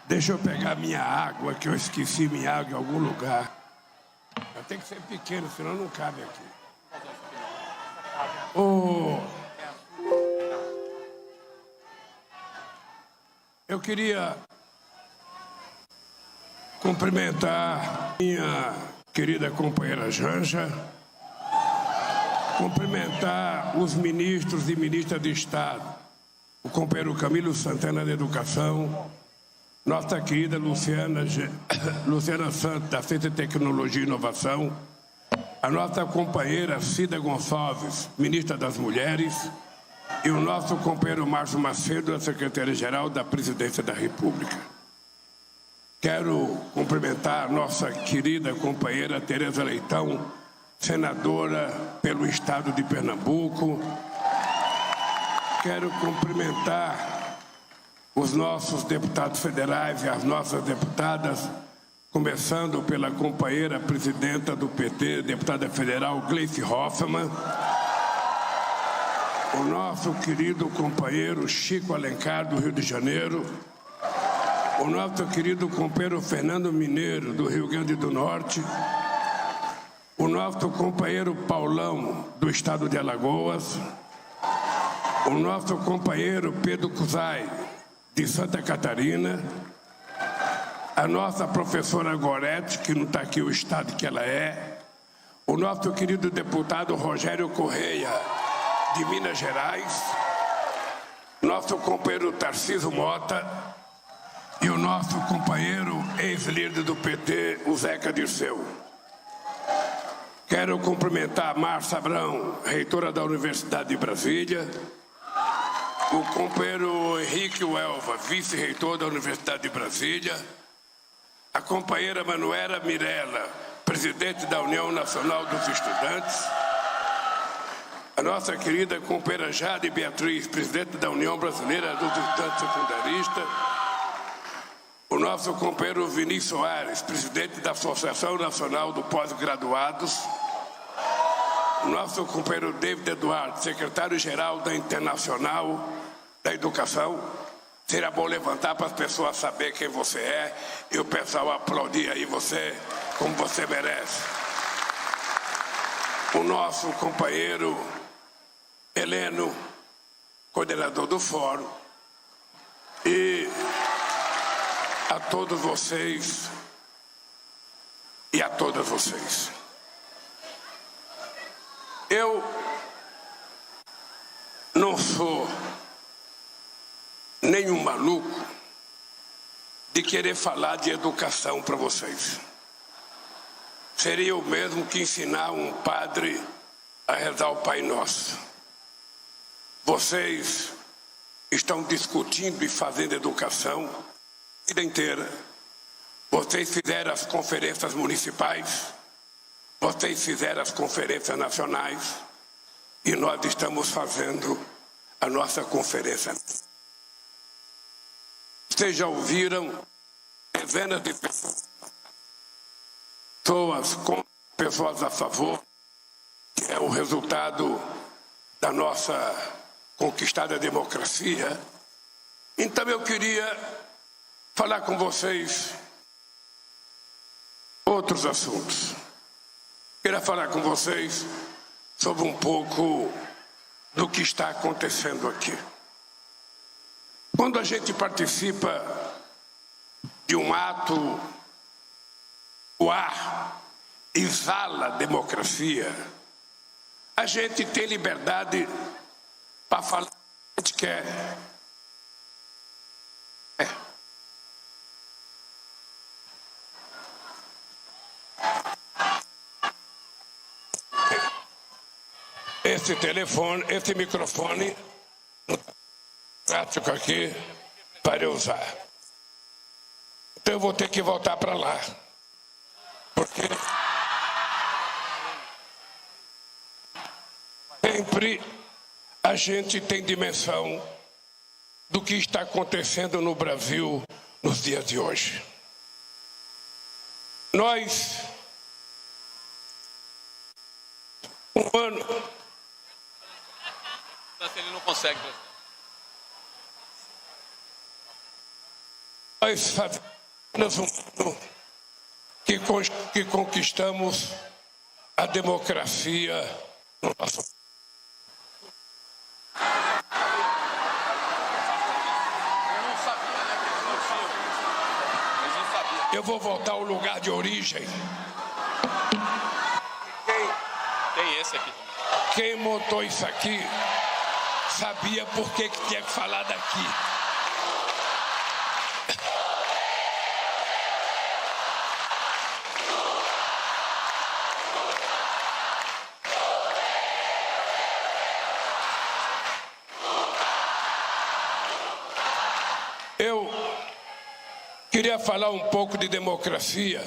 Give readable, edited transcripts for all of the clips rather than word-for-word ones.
Deixa eu pegar minha água, que eu esqueci minha água em algum lugar. Tem que ser pequeno, senão não cabe aqui. Eu queria cumprimentar minha querida companheira Janja, cumprimentar os ministros e ministras de Estado, o companheiro Camilo Santana da Educação, nossa querida Luciana Santos, da Ciência, Tecnologia e Inovação, a nossa companheira Cida Gonçalves, ministra das Mulheres, e o nosso companheiro Márcio Macedo, da Secretaria-Geral da Presidência da República. Quero cumprimentar a nossa querida companheira Tereza Leitão, senadora pelo Estado de Pernambuco. Quero cumprimentar os nossos deputados federais e as nossas deputadas, começando pela companheira presidenta do PT, deputada federal Gleice Hoffmann, o nosso querido companheiro Chico Alencar, do Rio de Janeiro, o nosso querido companheiro Fernando Mineiro, do Rio Grande do Norte, o nosso companheiro Paulão, do estado de Alagoas, o nosso companheiro Pedro Cusai, de Santa Catarina, a nossa professora Gorete, que não está aqui o estado que ela é, o nosso querido deputado Rogério Correia, de Minas Gerais, nosso companheiro Tarcísio Mota e o nosso companheiro ex-líder do PT, o Zeca Dirceu. Quero cumprimentar a Márcia Abrão, reitora da Universidade de Brasília, o companheiro Henrique Uelva, vice-reitor da Universidade de Brasília, a companheira Manuela Mirella, presidente da União Nacional dos Estudantes, a nossa querida companheira Jade Beatriz, presidente da União Brasileira dos Estudantes Secundaristas, o nosso companheiro Vinícius Soares, presidente da Associação Nacional dos Pós-Graduados, o nosso companheiro David Eduardo, secretário-geral da Internacional da Educação. Seria bom levantar para as pessoas saberem quem você é e o pessoal aplaudir aí você como você merece. O nosso companheiro Heleno, coordenador do fórum, e a todos vocês e a todas vocês. Eu não sou nenhum maluco de querer falar de educação para vocês. Seria o mesmo que ensinar um padre a rezar o Pai Nosso. Vocês estão discutindo e fazendo educação a vida inteira. Vocês fizeram as conferências municipais, vocês fizeram as conferências nacionais e nós estamos fazendo a nossa conferência. Vocês já ouviram dezenas de pessoas com pessoas a favor, que é o resultado da nossa conquistada democracia. Então eu queria falar com vocês outros assuntos. Queria falar com vocês sobre um pouco do que está acontecendo aqui. Quando a gente participa de um ato, o ar exala a democracia, a gente tem liberdade para falar o que a gente quer. Esse microfone prático aqui para eu usar. Então eu vou ter que voltar para lá. Porque sempre a gente tem dimensão do que está acontecendo no Brasil nos dias de hoje. Nós, um ano... Ele não consegue. Nós fazemos um ano que conquistamos a democracia no nosso país. Eu vou voltar ao lugar de origem. Tem esse aqui. Quem montou isso aqui sabia por que tinha que falar daqui. Eu queria falar um pouco de democracia,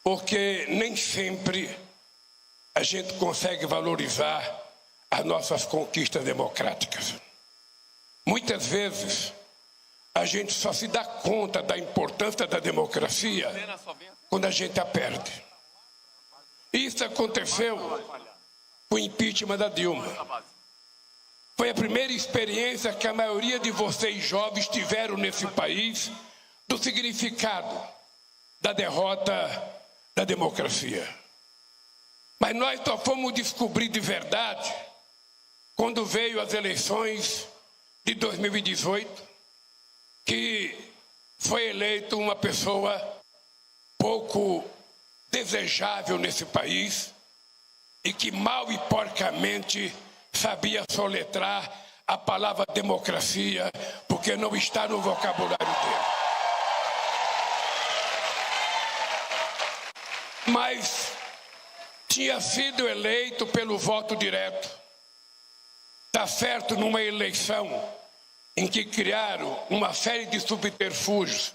porque nem sempre a gente consegue valorizar as nossas conquistas democráticas. Muitas vezes, a gente só se dá conta da importância da democracia quando a gente a perde. Isso aconteceu com o impeachment da Dilma. Foi a primeira experiência que a maioria de vocês jovens tiveram nesse país do significado da derrota da democracia. Mas nós só fomos descobrir de verdade quando veio as eleições de 2018, que foi eleita uma pessoa pouco desejável nesse país e que mal e porcamente sabia soletrar a palavra democracia, porque não está no vocabulário dele. Mas tinha sido eleito pelo voto direto. Está certo, numa eleição em que criaram uma série de subterfúgios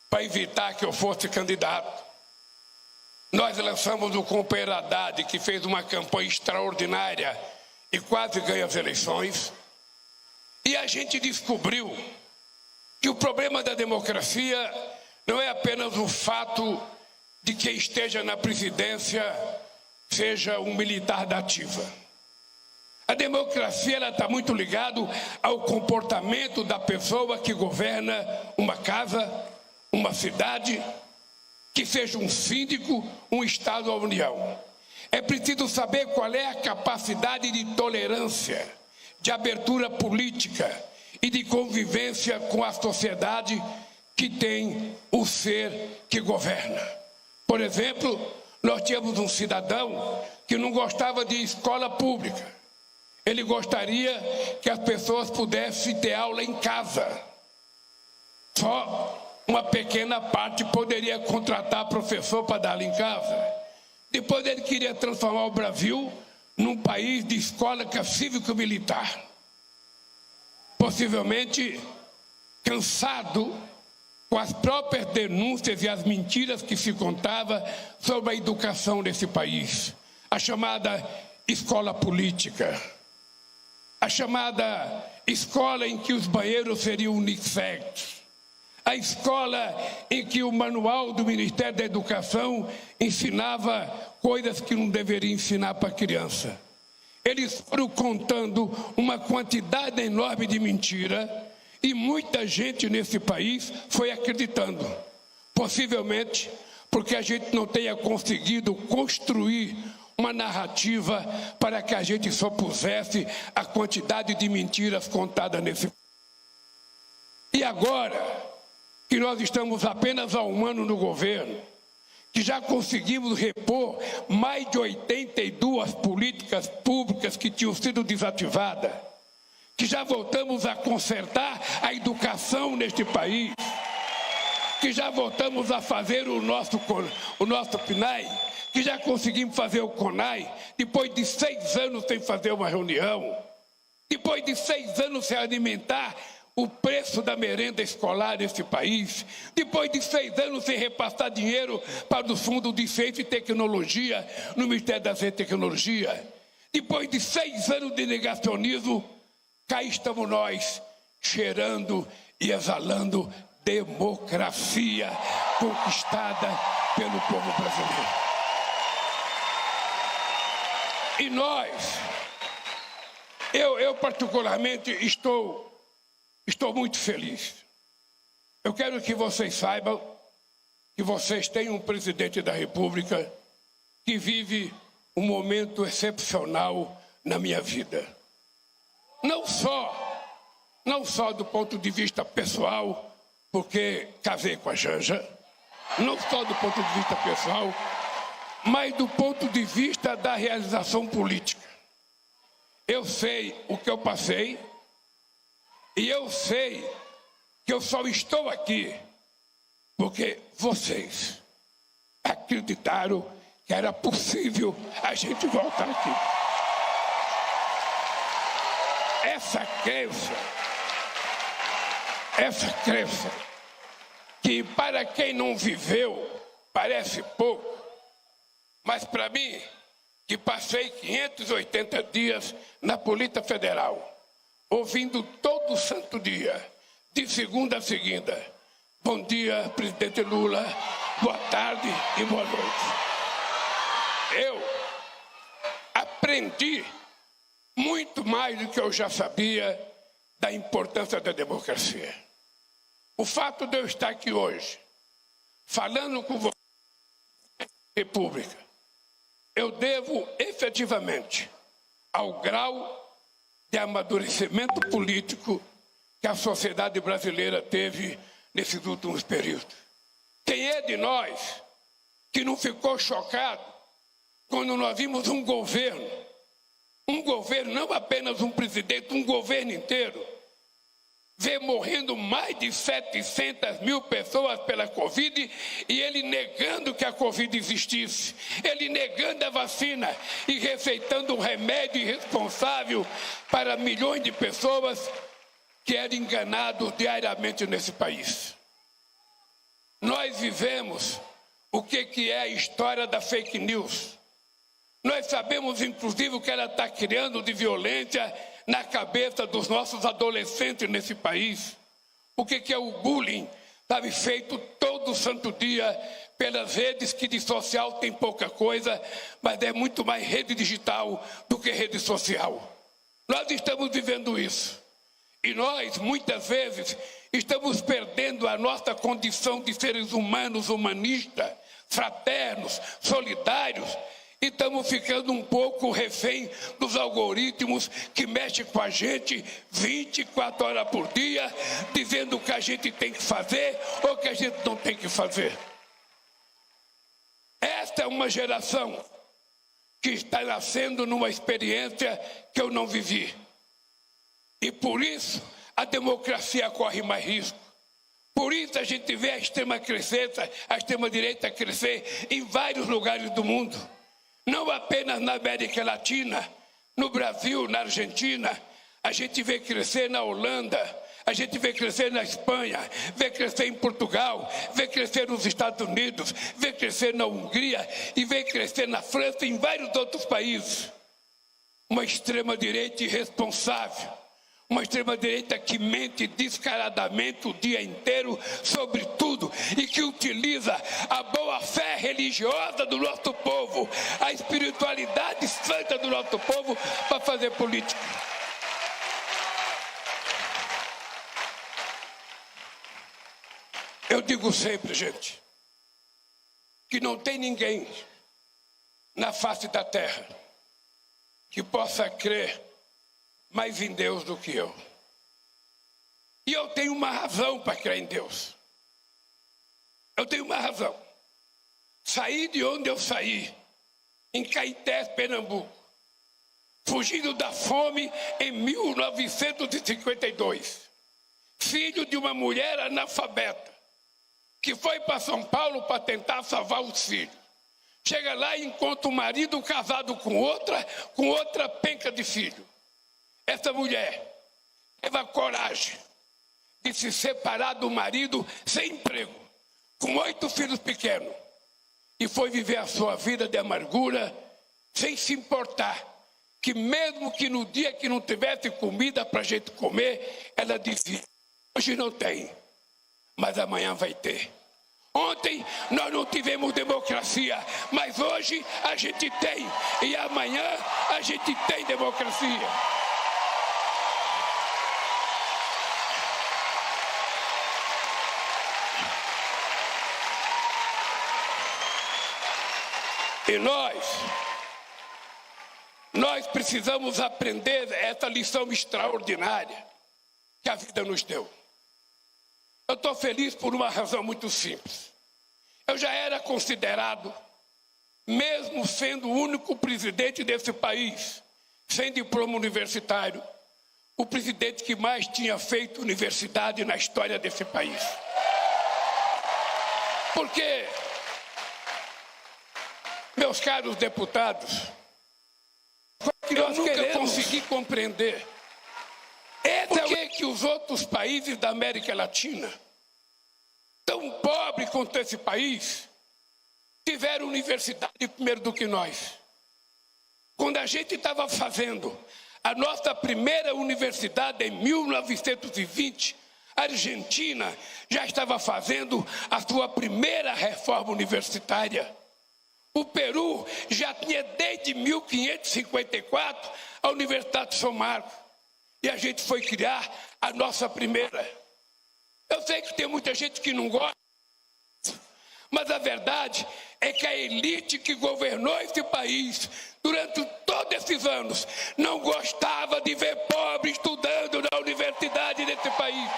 para evitar que eu fosse candidato. Nós lançamos o companheiro Haddad, que fez uma campanha extraordinária e quase ganha as eleições. E a gente descobriu que o problema da democracia não é apenas o fato de quem esteja na presidência seja um militar da ativa. A democracia está muito ligada ao comportamento da pessoa que governa uma casa, uma cidade, que seja um síndico, um Estado ou União. É preciso saber qual é a capacidade de tolerância, de abertura política e de convivência com a sociedade que tem o ser que governa. Por exemplo, nós tínhamos um cidadão que não gostava de escola pública. Ele gostaria que as pessoas pudessem ter aula em casa. Só uma pequena parte poderia contratar professor para dar aula em casa. Depois ele queria transformar o Brasil num país de escola cívico-militar. Possivelmente cansado com as próprias denúncias e as mentiras que se contava sobre a educação desse país. A chamada escola política. A chamada escola em que os banheiros seriam unissex. A escola em que o manual do Ministério da Educação ensinava coisas que não deveria ensinar para a criança. Eles foram contando uma quantidade enorme de mentira e muita gente nesse país foi acreditando. Possivelmente porque a gente não tenha conseguido construir uma narrativa para que a gente só pusesse a quantidade de mentiras contadas nesse país. E agora que nós estamos apenas há um ano no governo, que já conseguimos repor mais de 82 políticas públicas que tinham sido desativadas, que já voltamos a consertar a educação neste país, que já voltamos a fazer o nosso PNAE, que já conseguimos fazer o CONAI, depois de 6 anos sem fazer uma reunião, depois de 6 anos sem alimentar o preço da merenda escolar nesse país, depois de 6 anos sem repassar dinheiro para o Fundo de Ciência e Tecnologia no Ministério da Ciência e Tecnologia, depois de 6 anos de negacionismo, cá estamos nós, cheirando e exalando democracia conquistada pelo povo brasileiro. E nós, eu particularmente estou muito feliz. Eu quero que vocês saibam que vocês têm um presidente da República que vive um momento excepcional na minha vida. Não só do ponto de vista pessoal, porque casei com a Janja, não só do ponto de vista pessoal, mas do ponto de vista da realização política. Eu sei o que eu passei e eu sei que eu só estou aqui porque vocês acreditaram que era possível a gente voltar aqui. Essa crença, que para quem não viveu parece pouco, mas para mim, que passei 580 dias na Polícia Federal, ouvindo todo santo dia, de segunda a segunda, bom dia, presidente Lula, boa tarde e boa noite. Eu aprendi muito mais do que eu já sabia da importância da democracia. O fato de eu estar aqui hoje, falando com você, República, eu devo efetivamente ao grau de amadurecimento político que a sociedade brasileira teve nesses últimos períodos. Quem é de nós que não ficou chocado quando nós vimos um governo, não apenas um presidente, um governo inteiro, ver morrendo mais de 700 mil pessoas pela Covid e ele negando que a Covid existisse, ele negando a vacina e receitando um remédio irresponsável para milhões de pessoas que eram enganados diariamente nesse país. Nós vivemos o que é a história da fake news. Nós sabemos, inclusive, o que ela está criando de violência na cabeça dos nossos adolescentes nesse país. O que é o bullying, sabe, feito todo santo dia pelas redes, que de social tem pouca coisa, mas é muito mais rede digital do que rede social. Nós estamos vivendo isso. E nós, muitas vezes, estamos perdendo a nossa condição de seres humanos, humanistas, fraternos, solidários, e estamos ficando um pouco refém dos algoritmos que mexem com a gente 24 horas por dia, dizendo o que a gente tem que fazer ou o que a gente não tem que fazer. Esta é uma geração que está nascendo numa experiência que eu não vivi. E por isso a democracia corre mais risco. Por isso a gente vê a extrema-direita crescer em vários lugares do mundo. Não apenas na América Latina, no Brasil, na Argentina, a gente vê crescer na Holanda, a gente vê crescer na Espanha, vê crescer em Portugal, vê crescer nos Estados Unidos, vê crescer na Hungria e vê crescer na França e em vários outros países. Uma extrema-direita irresponsável, uma extrema-direita que mente descaradamente o dia inteiro sobre tudo e que utiliza a boa-fé religiosa do nosso povo, a espiritualidade santa do nosso povo para fazer política. Eu digo sempre, gente, que não tem ninguém na face da terra que possa crer mais em Deus do que eu. E eu tenho uma razão para crer em Deus. Eu tenho uma razão. Saí de onde eu saí, em Caetés, Pernambuco, fugindo da fome em 1952. Filho de uma mulher analfabeta, que foi para São Paulo para tentar salvar os filhos. Chega lá e encontra o marido casado com outra penca de filho. Essa mulher teve a coragem de se separar do marido sem emprego, com 8 filhos pequenos, e foi viver a sua vida de amargura, sem se importar, que mesmo que no dia que não tivesse comida para a gente comer, ela dizia, hoje não tem, mas amanhã vai ter. Ontem nós não tivemos democracia, mas hoje a gente tem, e amanhã a gente tem democracia. E nós precisamos aprender essa lição extraordinária que a vida nos deu. Eu estou feliz por uma razão muito simples. Eu já era considerado, mesmo sendo o único presidente desse país, sem diploma universitário, o presidente que mais tinha feito universidade na história desse país. Porque, meus caros deputados, eu nunca consegui compreender por que os outros países da América Latina, tão pobres quanto esse país, tiveram universidade primeiro do que nós. Quando a gente estava fazendo a nossa primeira universidade em 1920, a Argentina já estava fazendo a sua primeira reforma universitária. O Peru já tinha desde 1554 a Universidade de São Marcos. E a gente foi criar a nossa primeira. Eu sei que tem muita gente que não gosta, mas a verdade é que a elite que governou esse país durante todos esses anos não gostava de ver pobre estudando na universidade desse país.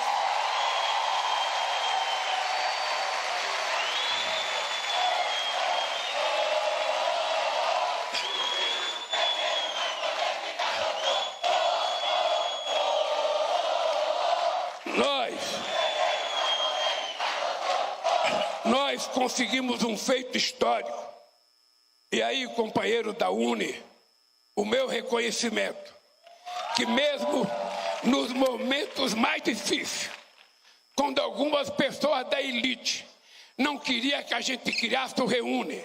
Nós conseguimos um feito histórico. E aí, companheiro da UNE, o meu reconhecimento, que mesmo nos momentos mais difíceis, quando algumas pessoas da elite não queriam que a gente criasse o REUNE,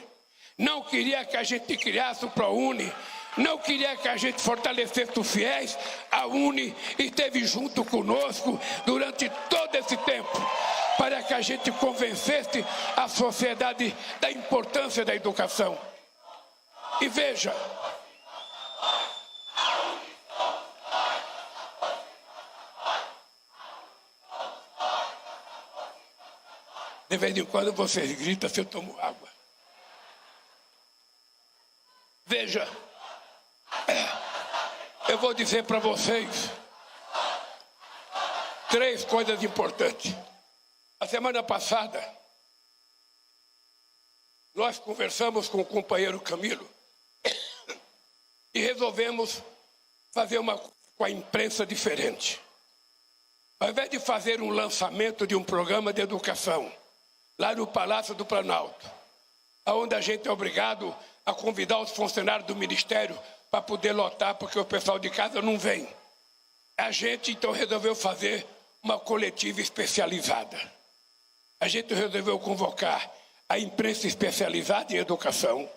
não queria que a gente criasse o ProUni, não queria que a gente fortalecesse os fiéis, a UNE esteve junto conosco durante todo esse tempo, para que a gente convencesse a sociedade da importância da educação. E veja, de vez em quando vocês gritam se eu tomo água. Veja, eu vou dizer para vocês 3 coisas importantes. A semana passada, nós conversamos com o companheiro Camilo e resolvemos fazer com a imprensa diferente. Ao invés de fazer um lançamento de um programa de educação lá no Palácio do Planalto, onde a gente é obrigado a convidar os funcionários do Ministério para poder lotar, porque o pessoal de casa não vem, a gente então resolveu fazer uma coletiva especializada. A gente resolveu convocar a imprensa especializada em educação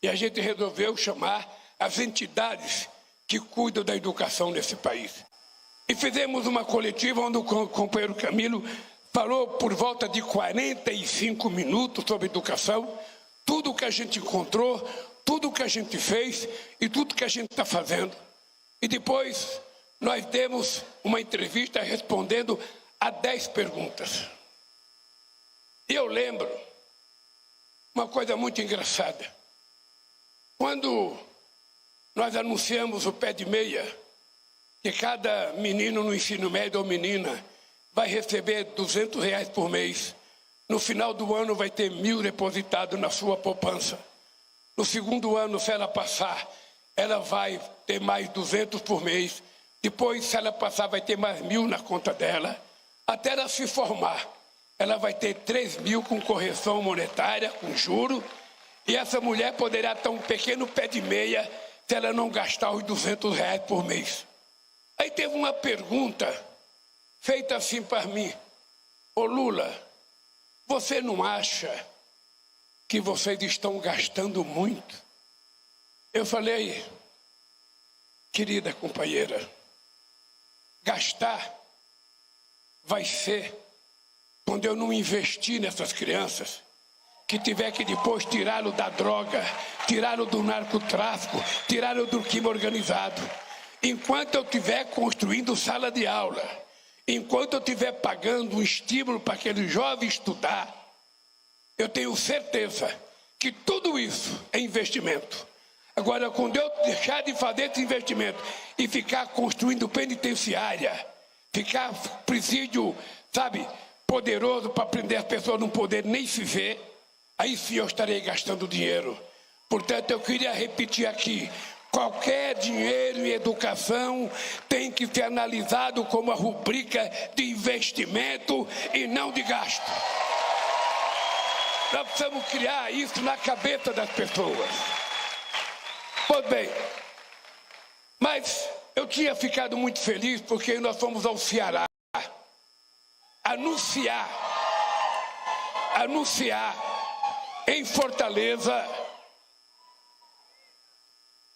e a gente resolveu chamar as entidades que cuidam da educação nesse país. E fizemos uma coletiva onde o companheiro Camilo falou por volta de 45 minutos sobre educação, tudo o que a gente encontrou, tudo o que a gente fez e tudo que a gente está fazendo. E depois nós demos uma entrevista respondendo a 10 perguntas. E eu lembro uma coisa muito engraçada. Quando nós anunciamos o pé de meia, que cada menino no ensino médio ou menina vai receber R$200 por mês, no final do ano vai ter 1.000 depositado na sua poupança. No segundo ano, se ela passar, ela vai ter mais 200 por mês. Depois, se ela passar, vai ter mais 1.000 na conta dela. Até ela se formar, ela vai ter 3.000 com correção monetária, com juro. E essa mulher poderá ter um pequeno pé de meia se ela não gastar os R$200 por mês. Aí teve uma pergunta feita assim para mim. Ô Lula, você não acha que vocês estão gastando muito? Eu falei, querida companheira, gastar vai ser quando eu não investir nessas crianças, que tiver que depois tirá-lo da droga, tirá-lo do narcotráfico, tirá-lo do crime organizado. Enquanto eu estiver construindo sala de aula, enquanto eu estiver pagando um estímulo para aquele jovem estudar, eu tenho certeza que tudo isso é investimento. Agora, quando eu deixar de fazer esse investimento e ficar construindo penitenciária, ficar presídio, sabe, poderoso para prender as pessoas não poder nem se ver, aí sim eu estarei gastando dinheiro. Portanto, eu queria repetir aqui, qualquer dinheiro em educação tem que ser analisado como a rubrica de investimento e não de gasto. Nós precisamos criar isso na cabeça das pessoas. Pois bem, mas eu tinha ficado muito feliz porque nós fomos ao Ceará anunciar em Fortaleza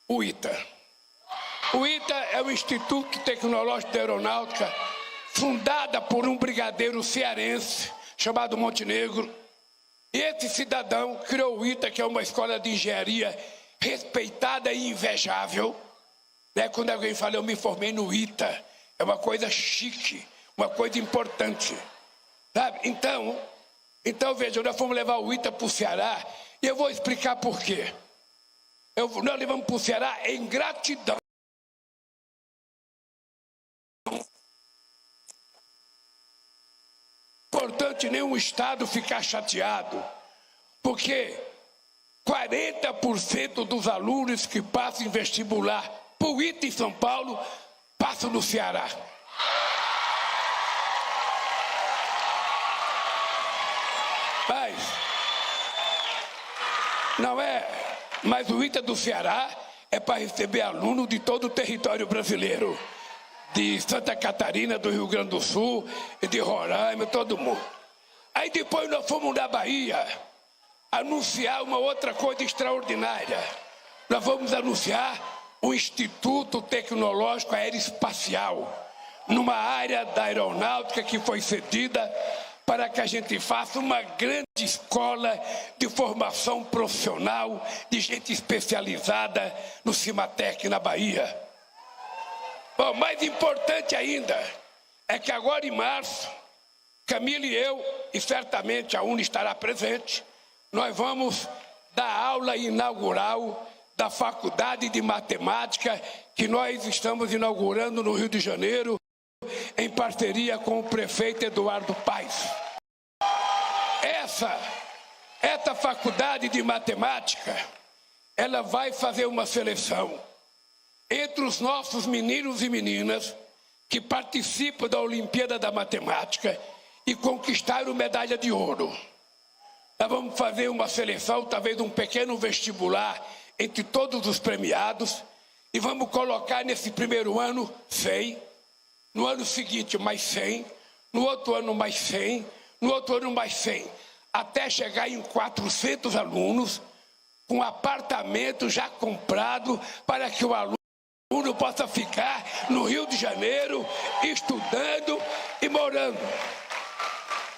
o ITA. O ITA é o Instituto Tecnológico da Aeronáutica, fundada por um brigadeiro cearense chamado Montenegro. E esse cidadão criou o ITA, que é uma escola de engenharia respeitada e invejável. Né? Quando alguém fala, eu me formei no ITA, é uma coisa chique, uma coisa importante. Sabe? Então veja, nós fomos levar o ITA para o Ceará e eu vou explicar por quê. Nós levamos para o Ceará em gratidão. Importante nenhum estado ficar chateado, porque 40% dos alunos que passam em vestibular para o ITA em São Paulo passam no Ceará. Mas o ITA do Ceará é para receber alunos de todo o território brasileiro, de Santa Catarina, do Rio Grande do Sul, de Roraima, todo mundo. Aí depois nós fomos na Bahia anunciar uma outra coisa extraordinária. Nós vamos anunciar o Instituto Tecnológico Aeroespacial, numa área da aeronáutica que foi cedida para que a gente faça uma grande escola de formação profissional de gente especializada no Cimatec, na Bahia. Bom, mais importante ainda é que agora em março, Camila e eu, e certamente a UNE estará presente, nós vamos dar aula inaugural da Faculdade de Matemática que nós estamos inaugurando no Rio de Janeiro, em parceria com o prefeito Eduardo Paes. Essa faculdade de matemática, ela vai fazer uma seleção entre os nossos meninos e meninas que participam da Olimpíada da Matemática e conquistaram medalha de ouro. Nós vamos fazer uma seleção, talvez um pequeno vestibular entre todos os premiados, e vamos colocar nesse primeiro ano 100, no ano seguinte mais 100, no outro ano mais 100, no outro ano mais 100, até chegar em 400 alunos, com apartamento já comprado para que o aluno possa ficar no Rio de Janeiro, estudando e morando.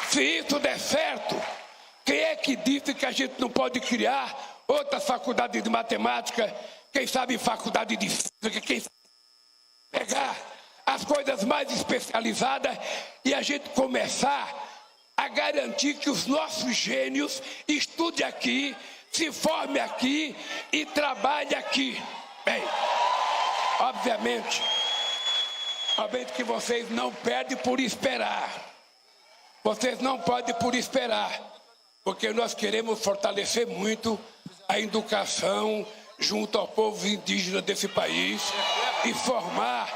Se isso der certo, quem é que disse que a gente não pode criar outras faculdades de matemática, quem sabe faculdade de física, quem sabe pegar as coisas mais especializadas e a gente começar a garantir que os nossos gênios estudem aqui, se formem aqui e trabalhem aqui. Bem, obviamente que vocês não perdem por esperar. Vocês não podem por esperar, porque nós queremos fortalecer muito a educação junto ao povo indígena desse país e formar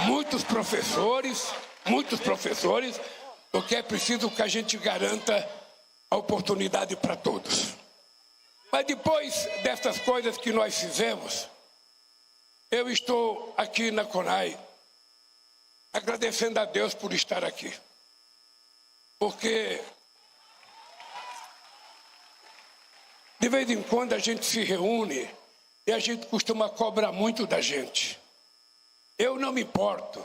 muitos professores, porque é preciso que a gente garanta a oportunidade para todos. Mas depois dessas coisas que nós fizemos, eu estou aqui na CONAI agradecendo a Deus por estar aqui. Porque de vez em quando a gente se reúne e a gente costuma cobrar muito da gente. Eu não me importo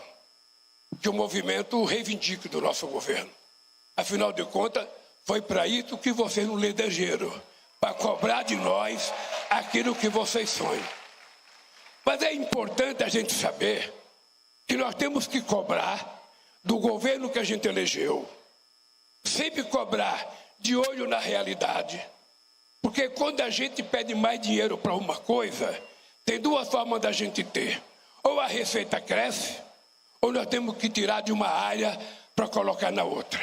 que o movimento reivindique do nosso governo. Afinal de contas, foi para isso que vocês nos elegeram, para cobrar de nós aquilo que vocês sonham. Mas é importante a gente saber que nós temos que cobrar do governo que a gente elegeu, sempre cobrar de olho na realidade, Porque quando a gente pede mais dinheiro para uma coisa, tem duas formas da gente ter. Ou a receita cresce, ou nós temos que tirar de uma área para colocar na outra.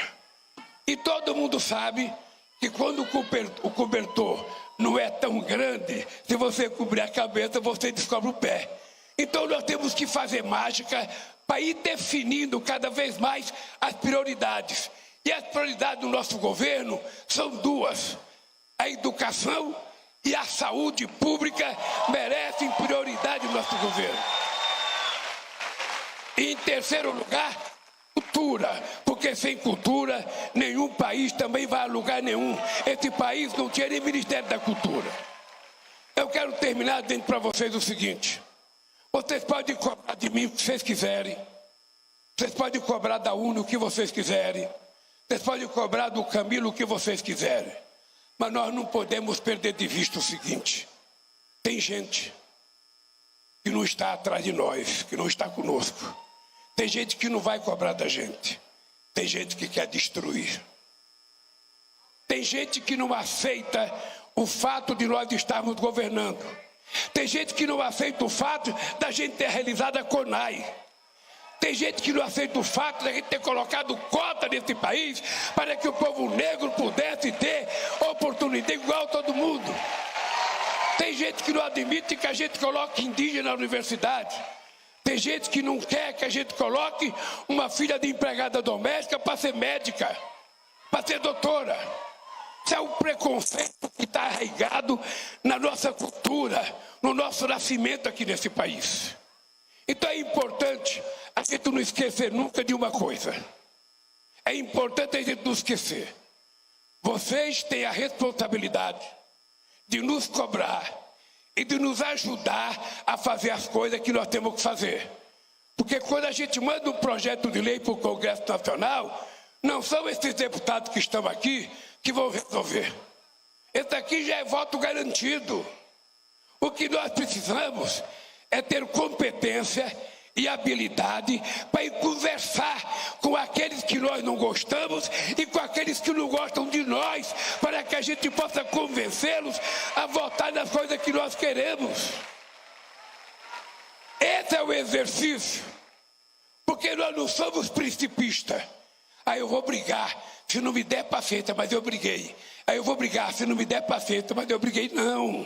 E todo mundo sabe que quando o cobertor não é tão grande, se você cobrir a cabeça, você descobre o pé. Então nós temos que fazer mágica para ir definindo cada vez mais as prioridades. E as prioridades do nosso governo são duas. A educação e a saúde pública merecem prioridade no nosso governo. E em terceiro lugar, cultura, porque sem cultura nenhum país também vai a lugar nenhum. Esse país não tinha nem Ministério da Cultura. Eu quero terminar dizendo para vocês o seguinte: vocês podem cobrar de mim o que vocês quiserem, vocês podem cobrar da UNE o que vocês quiserem, vocês podem cobrar do Camilo o que vocês quiserem, mas nós não podemos perder de vista o seguinte: tem gente que não está atrás de nós, que não está conosco. Tem gente que não vai cobrar da gente. Tem gente que quer destruir. Tem gente que não aceita o fato de nós estarmos governando. Tem gente que não aceita o fato da gente ter realizado a CONAI. Tem gente que não aceita o fato da gente ter colocado cota nesse país para que o povo negro pudesse ter oportunidade igual a todo mundo. Tem gente que não admite que a gente coloque indígena na universidade. Tem gente que não quer que a gente coloque uma filha de empregada doméstica para ser médica, para ser doutora. Isso é um preconceito que está arraigado na nossa cultura, no nosso nascimento aqui nesse país. Então é importante a gente não esquecer nunca de uma coisa. É importante a gente não esquecer. Vocês têm a responsabilidade de nos cobrar e de nos ajudar a fazer as coisas que nós temos que fazer. Porque quando a gente manda um projeto de lei para o Congresso Nacional, não são esses deputados que estão aqui que vão resolver. Esse aqui já é voto garantido. O que nós precisamos é ter competência e habilidade para ir conversar com aqueles que nós não gostamos e com aqueles que não gostam de nós, para que a gente possa convencê-los a votar nas coisas que nós queremos. Esse é o exercício, porque nós não somos principistas. Aí eu vou brigar, se não me der paciência, mas eu briguei. Aí eu vou brigar, se não me der paciência, mas eu briguei. Não.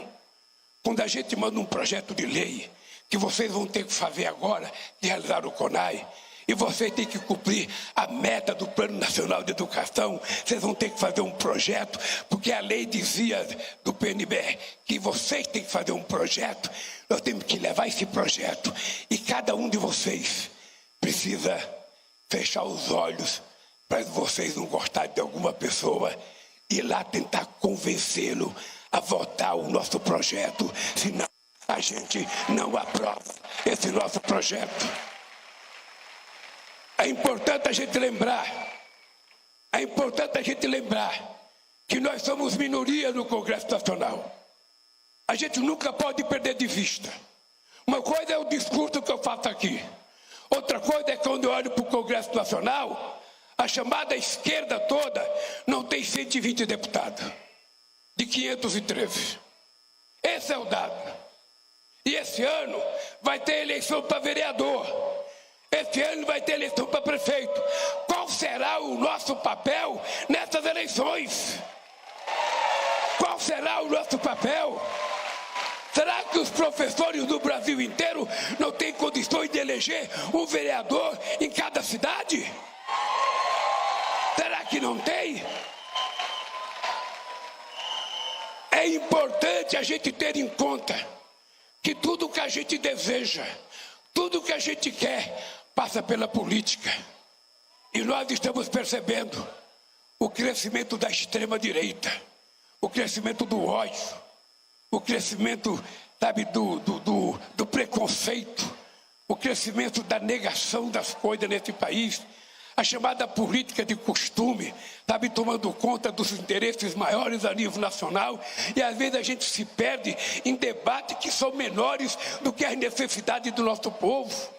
Quando a gente manda um projeto de lei, que vocês vão ter que fazer agora, de realizar o CONAI, e vocês têm que cumprir a meta do Plano Nacional de Educação, vocês vão ter que fazer um projeto, porque a lei dizia do PNB que vocês têm que fazer um projeto, nós temos que levar esse projeto, e cada um de vocês precisa fechar os olhos para vocês não gostarem de alguma pessoa e ir lá tentar convencê-lo a votar o nosso projeto, senão a gente não aprova esse nosso projeto. É importante a gente lembrar que nós somos minoria no Congresso Nacional. A gente nunca pode perder de vista. Uma coisa é o discurso que eu faço aqui. Outra coisa é quando eu olho para o Congresso Nacional, a chamada esquerda toda não tem 120 deputados, de 513. Esse é o dado. E esse ano vai ter eleição para vereador. Esse ano vai ter eleição para prefeito. Qual será o nosso papel nessas eleições? Qual será o nosso papel? Será que os professores do Brasil inteiro não têm condições de eleger um vereador em cada cidade? Será que não tem? É importante a gente ter em conta que tudo que a gente deseja, tudo que a gente quer, passa pela política. E nós estamos percebendo o crescimento da extrema-direita, o crescimento do ódio, o crescimento, sabe, do preconceito, o crescimento da negação das coisas nesse país, a chamada política de costume, sabe, tomando conta dos interesses maiores a nível nacional, e às vezes a gente se perde em debates que são menores do que as necessidades do nosso povo.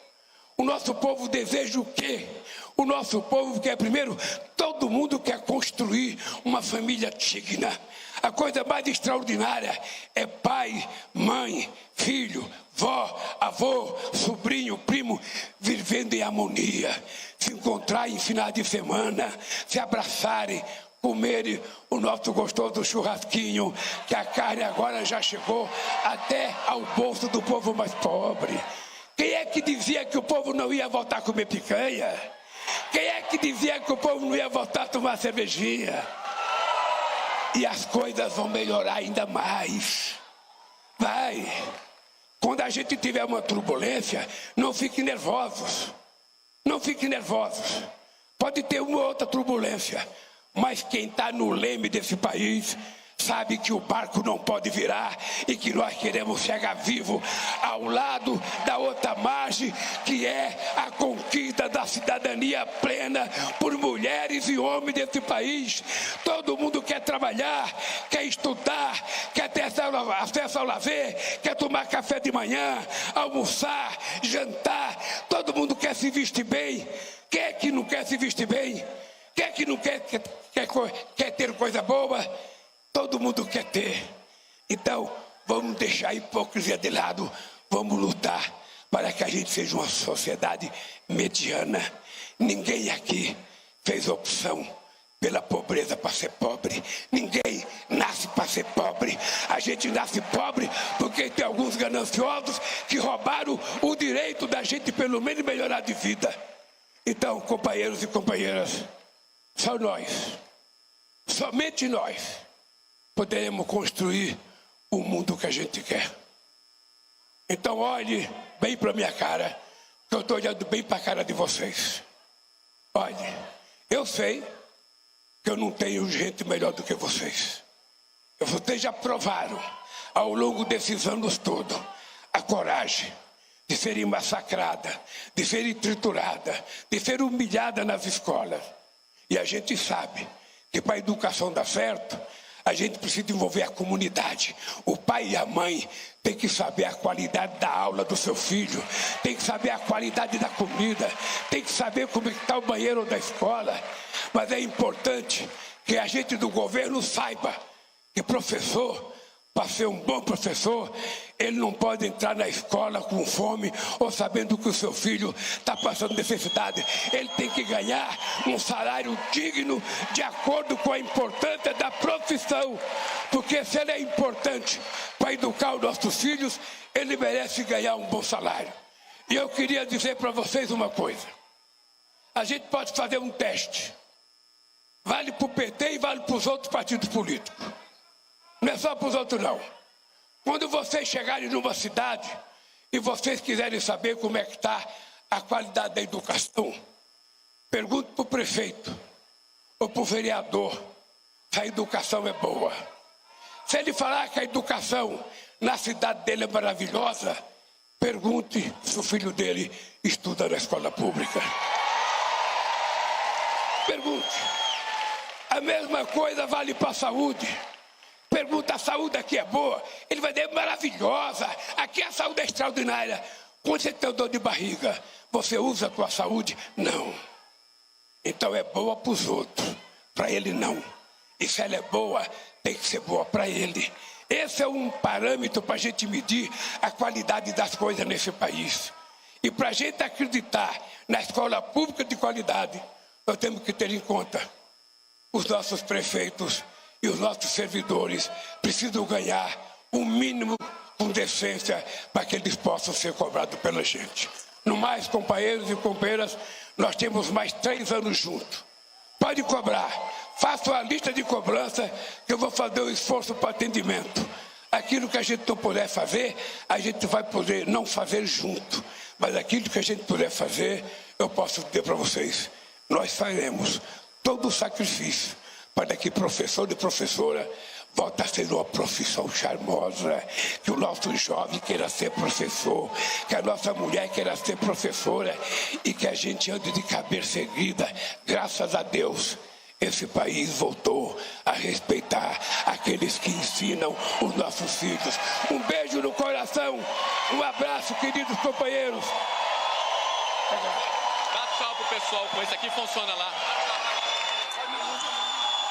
O nosso povo deseja o quê? O nosso povo quer, primeiro, todo mundo quer construir uma família digna. A coisa mais extraordinária é pai, mãe, filho, vó, avô, sobrinho, primo, vivendo em harmonia, se encontrarem em final de semana, se abraçarem, comerem o nosso gostoso churrasquinho, que a carne agora já chegou até ao bolso do povo mais pobre. Quem é que dizia que o povo não ia voltar a comer picanha? Quem é que dizia que o povo não ia voltar a tomar cervejinha? E as coisas vão melhorar ainda mais. Vai. Quando a gente tiver uma turbulência, não fiquem nervosos. Não fiquem nervosos. Pode ter uma ou outra turbulência, mas quem está no leme desse país sabe que o barco não pode virar e que nós queremos chegar vivo ao lado da outra margem, que é a conquista da cidadania plena por mulheres e homens desse país. Todo mundo quer trabalhar, quer estudar, quer ter acesso ao lazer, quer tomar café de manhã, almoçar, jantar. Todo mundo quer se vestir bem. Quem é que não quer se vestir bem? Quem é que não quer ter coisa boa? Todo mundo quer ter. Então, vamos deixar a hipocrisia de lado. Vamos lutar para que a gente seja uma sociedade mediana. Ninguém aqui fez opção pela pobreza para ser pobre. Ninguém nasce para ser pobre. A gente nasce pobre porque tem alguns gananciosos que roubaram o direito da gente pelo menos melhorar de vida. Então, companheiros e companheiras, só nós, somente nós, poderemos construir o mundo que a gente quer. Então olhe bem para a minha cara, que eu estou olhando bem para a cara de vocês. Olhe, eu sei que eu não tenho gente melhor do que vocês. Vocês já provaram ao longo desses anos todos a coragem de serem massacradas, de serem trituradas, de serem humilhadas nas escolas. E a gente sabe que para a educação dar certo, a gente precisa envolver a comunidade. O pai e a mãe têm que saber a qualidade da aula do seu filho, tem que saber a qualidade da comida, tem que saber como está o banheiro da escola. Mas é importante que a gente do governo saiba que professor, para ser um bom professor, ele não pode entrar na escola com fome ou sabendo que o seu filho está passando necessidade. Ele tem que ganhar um salário digno de acordo com a importância da profissão. Porque se ele é importante para educar os nossos filhos, ele merece ganhar um bom salário. E eu queria dizer para vocês uma coisa. A gente pode fazer um teste. Vale para o PT e vale para os outros partidos políticos. Não é só para os outros, não. Quando vocês chegarem numa cidade e vocês quiserem saber como é que está a qualidade da educação, pergunte para o prefeito ou para o vereador se a educação é boa. Se ele falar que a educação na cidade dele é maravilhosa, pergunte se o filho dele estuda na escola pública. Pergunte. A mesma coisa vale para a saúde. Pergunta, a saúde aqui é boa? Ele vai dizer, maravilhosa, aqui a saúde é extraordinária. Quando você tem dor de barriga, você usa a tua saúde? Não. Então é boa para os outros, para ele não. E se ela é boa, tem que ser boa para ele. Esse é um parâmetro para a gente medir a qualidade das coisas nesse país. E para a gente acreditar na escola pública de qualidade, nós temos que ter em conta os nossos prefeitos e os nossos servidores precisam ganhar o mínimo com decência para que eles possam ser cobrados pela gente. No mais, companheiros e companheiras, nós temos mais 3 anos juntos. Pode cobrar. Faça uma lista de cobrança que eu vou fazer um esforço para atendimento. Aquilo que a gente não puder fazer, a gente vai poder não fazer junto. Mas aquilo que a gente puder fazer, eu posso dizer para vocês, nós faremos todo o sacrifício para que professor e professora volte a ser uma profissão charmosa, que o nosso jovem queira ser professor, que a nossa mulher queira ser professora e que a gente ande de cabeça erguida. Graças a Deus, esse país voltou a respeitar aqueles que ensinam os nossos filhos. Um beijo no coração, um abraço, queridos companheiros. Dá tchau pro pessoal, com esse aqui funciona lá.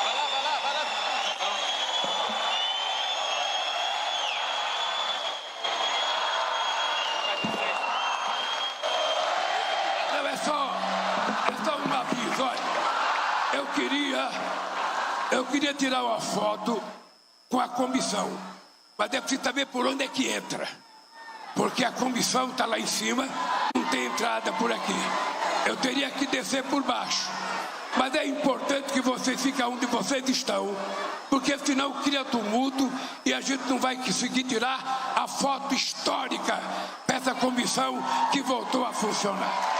Vai lá. Não, é só um aviso, olha. Eu queria tirar uma foto com a comissão, mas é preciso saber por onde é que entra, porque a comissão está lá em cima, não tem entrada por aqui. Eu teria que descer por baixo, mas é importante que vocês fiquem onde vocês estão, porque senão cria tumulto e a gente não vai conseguir tirar a foto histórica dessa comissão que voltou a funcionar.